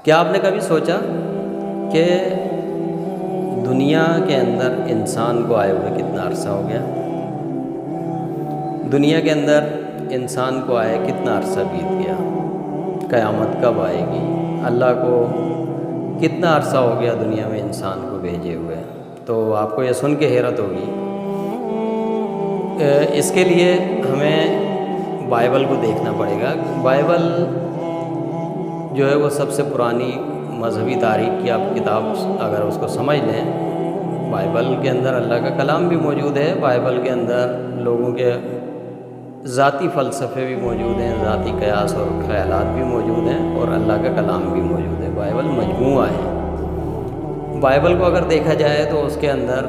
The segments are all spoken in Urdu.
کیا آپ نے کبھی سوچا کہ دنیا کے اندر انسان کو آئے ہوئے کتنا عرصہ ہو گیا؟ دنیا کے اندر انسان کو آئے کتنا عرصہ بیت گیا؟ قیامت کب آئے گی؟ اللہ کو کتنا عرصہ ہو گیا دنیا میں انسان کو بھیجے ہوئے؟ تو آپ کو یہ سن کے حیرت ہوگی۔ اس کے لیے ہمیں بائبل کو دیکھنا پڑے گا۔ بائبل جو ہے وہ سب سے پرانی مذہبی تاریخ کی آپ کتاب اگر اس کو سمجھ لیں، بائبل کے اندر اللہ کا کلام بھی موجود ہے، بائبل کے اندر لوگوں کے ذاتی فلسفے بھی موجود ہیں، ذاتی قیاس اور خیالات بھی موجود ہیں، اور اللہ کا کلام بھی موجود ہے۔ بائبل مجموعہ ہے۔ بائبل کو اگر دیکھا جائے تو اس کے اندر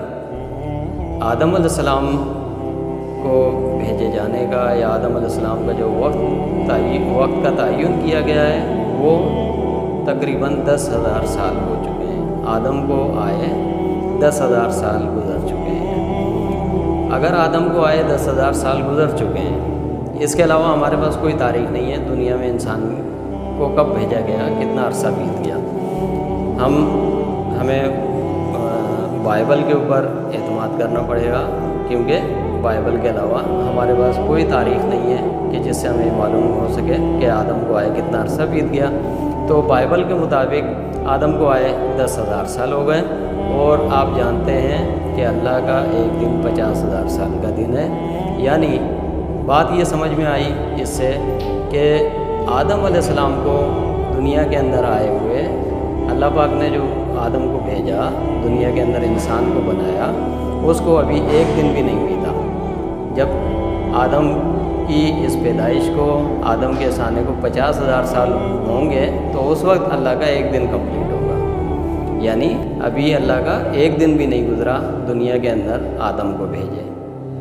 آدم علیہ السلام کو بھیجے جانے کا یا آدم علیہ السلام کا جو وقت کا تعین کیا گیا ہے وہ تقریباً 10,000 سال ہو چکے ہیں۔ آدم کو آئے 10,000 سال گزر چکے ہیں۔ اگر آدم کو آئے 10,000 سال گزر چکے ہیں، اس کے علاوہ ہمارے پاس کوئی تاریخ نہیں ہے دنیا میں انسان کو کب بھیجا گیا، کتنا عرصہ بیت گیا۔ ہمیں بائبل کے اوپر اعتماد کرنا پڑے گا، کیونکہ بائبل کے علاوہ ہمارے پاس کوئی تاریخ نہیں ہے کہ جس سے ہمیں معلوم ہو سکے کہ آدم کو آئے کتنا عرصہ بیت گیا۔ تو بائبل کے مطابق آدم کو آئے 10,000 سال ہو گئے، اور آپ جانتے ہیں کہ اللہ کا ایک دن 50,000 سال کا دن ہے۔ یعنی بات یہ سمجھ میں آئی اس سے کہ آدم علیہ السلام کو دنیا کے اندر آئے ہوئے اللہ پاک نے جو آدم کو بھیجا، دنیا کے اندر انسان کو بنایا، اس کو ابھی ایک دن بھی نہیں بیتا۔ جب آدم کی اس پیدائش کو، آدم کے آنے کو 50,000 سال ہوں گے تو اس وقت اللہ کا ایک دن کمپلیٹ ہوگا۔ یعنی ابھی اللہ کا ایک دن بھی نہیں گزرا دنیا کے اندر آدم کو بھیجے۔